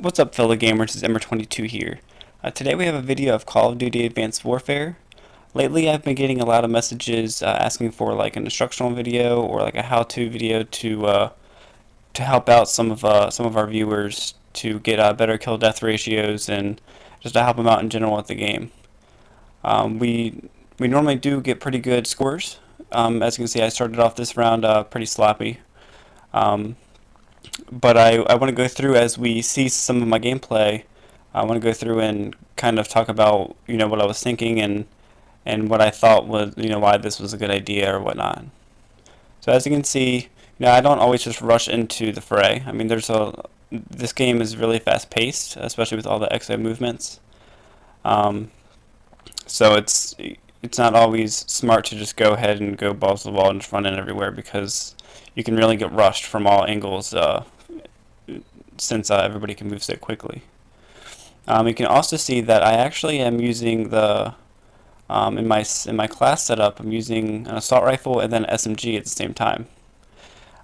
What's up, fellow gamers? It's Emmer22 here. Today we have a video of Call of Duty Advanced Warfare. Lately I've been getting a lot of messages asking for like an instructional video or like a how-to video to help out some of our viewers to get better kill-death ratios and just to help them out in general with the game. We normally do get pretty good scores. As you can see, I started off this round pretty sloppy. Um, but I want to go through as we see some of my gameplay. I want to go through and kind of talk about what I was thinking and what I thought was why this was a good idea or whatnot. So as you can see, I don't always just rush into the fray. I mean, this game is really fast paced, especially with all the XO movements. Um, so it's not always smart to just go ahead and go balls to the wall and just run in everywhere because you can really get rushed from all angles since everybody can move so quickly. You can also see that I actually am using the in my class setup. I'm using an assault rifle and then an SMG at the same time.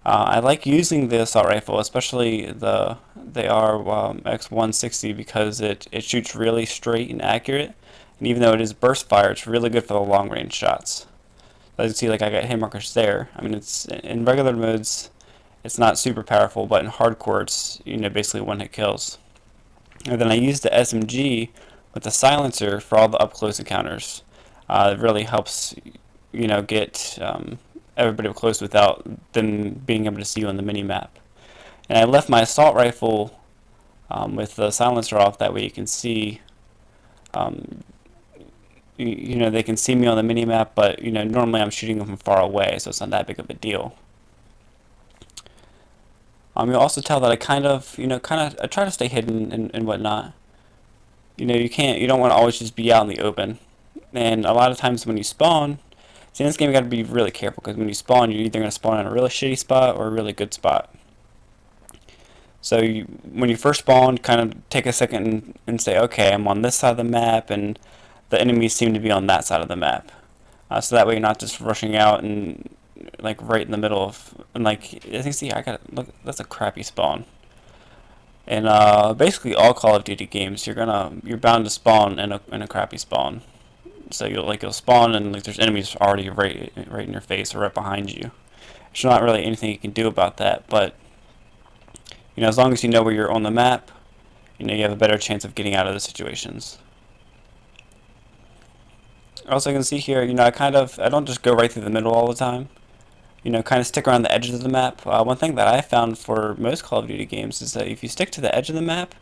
I like using the assault rifle, especially the X160, because it shoots really straight and accurate. And even though it is burst fire, it's really good for the long range shots. As you can see, like I got hit markers there. I mean, it's in regular modes, it's not super powerful, but in hardcore, it's basically one hit kills. And then I use the SMG with the silencer for all the up close encounters. It really helps get everybody up close without them being able to see you on the mini map. And I left my assault rifle with the silencer off. That way you can see. They can see me on the mini map, but normally I'm shooting them from far away, so it's not that big of a deal. You'll also tell that I I try to stay hidden and whatnot. You don't want to always just be out in the open. And a lot of times when you spawn, see, in this game you got to be really careful because when you spawn, you're either going to spawn in a really shitty spot or a really good spot. So when you first spawn, kind of take a second and say, okay, I'm on this side of the map, and the enemies seem to be on that side of the map. So that way you're not just rushing out and like right in the middle of, and like as you see, look, that's a crappy spawn. And basically all Call of Duty games, you're bound to spawn in a crappy spawn. So you'll spawn and like there's enemies already right in your face or right behind you. There's not really anything you can do about that, but as long as you know where you're on the map, you have a better chance of getting out of the situations. Also, you can see here, I don't just go right through the middle all the time. Kind of stick around the edges of the map. One thing that I found for most Call of Duty games is that if you stick to the edge of the map,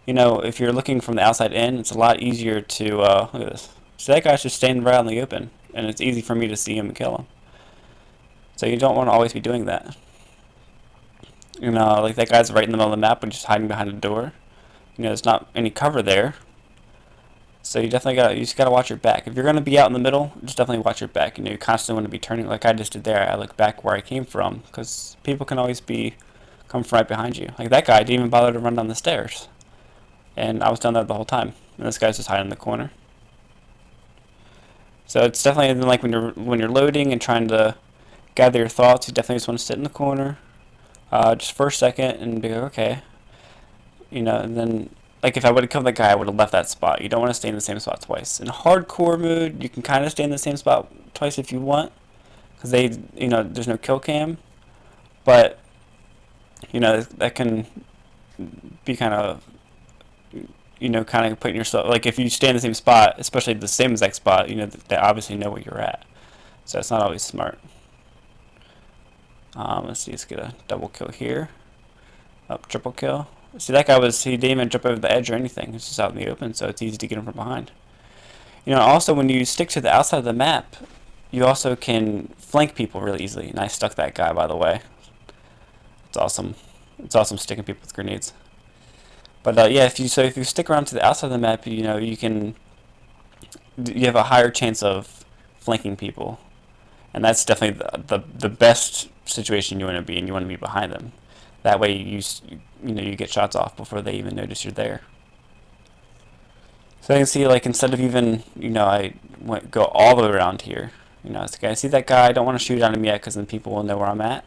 if you're looking from the outside in, it's a lot easier to, look at this. So that guy's just standing right out in the open, and it's easy for me to see him and kill him. So you don't want to always be doing that. Like that guy's right in the middle of the map, but just hiding behind a door. There's not any cover there. So you just gotta watch your back. If you're gonna be out in the middle, just definitely watch your back. You constantly want to be turning, like I just did there. I look back where I came from, because people can always come from right behind you. Like that guy didn't even bother to run down the stairs, and I was down there the whole time. And this guy's just hiding in the corner. So it's definitely like when you're loading and trying to gather your thoughts, you definitely just want to sit in the corner, just for a second, and be like, okay, and then. Like if I would have killed that guy, I would have left that spot. You don't want to stay in the same spot twice. In hardcore mode, you can kind of stay in the same spot twice if you want, because there's no kill cam. But that can be kind of putting yourself, like if you stay in the same spot, especially the same exact spot, they obviously know where you're at. So it's not always smart. Let's see, let's get a double kill here. Triple kill. See, that guy he didn't even jump over the edge or anything. It's just out in the open, so it's easy to get him from behind. Also when you stick to the outside of the map, you also can flank people really easily. And I stuck that guy, by the way. It's awesome. It's awesome sticking people with grenades. But yeah, if you stick around to the outside of the map, you have a higher chance of flanking people, and that's definitely the best situation you want to be in. You want to be behind them. That way you get shots off before they even notice you're there. So you can see, like, instead of even, I go all the way around here. I see that guy, I don't want to shoot at him yet because then people will know where I'm at.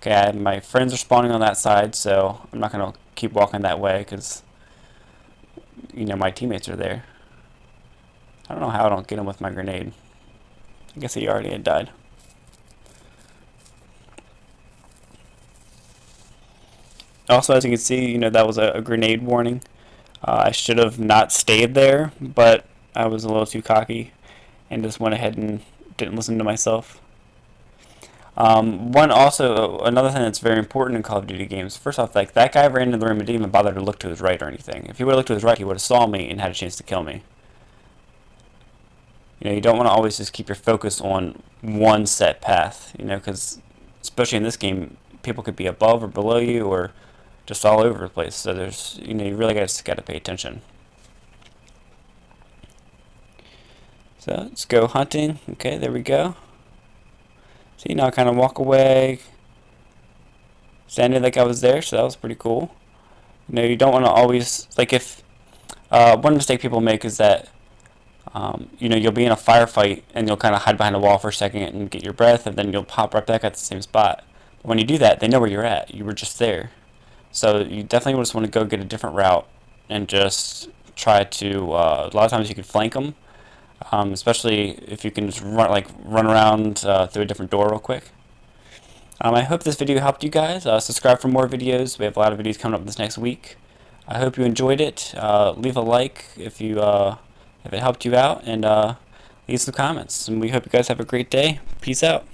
Okay, my friends are spawning on that side, so I'm not going to keep walking that way because, you know, my teammates are there. I don't know how I don't get him with my grenade. I guess he already had died. Also, as you can see, you know, that was a grenade warning. I should have not stayed there, but I was a little too cocky and just went ahead and didn't listen to myself. Another thing that's very important in Call of Duty games. First off, like that guy ran into the room and didn't even bother to look to his right or anything. If he would have looked to his right, he would have saw me and had a chance to kill me. You know, you don't want to always just keep your focus on one set path. You know, because especially in this game, people could be above or below you or just all over the place. So there's, you know, you really got to pay attention. So let's go hunting. Okay, there we go. See, now I kind of walk away, standing like I was there, so that was pretty cool. You know, you don't want to always, like if, one mistake people make is that, you know, you'll be in a firefight and you'll kind of hide behind a wall for a second and get your breath, and then you'll pop right back at the same spot. But when you do that, they know where you're at. You were just there. So you definitely just want to go get a different route and just try to, a lot of times you can flank them. Especially if you can just run around through a different door real quick. I hope this video helped you guys. Subscribe for more videos. We have a lot of videos coming up this next week. I hope you enjoyed it. Leave a like if it helped you out, and leave some comments. And we hope you guys have a great day. Peace out.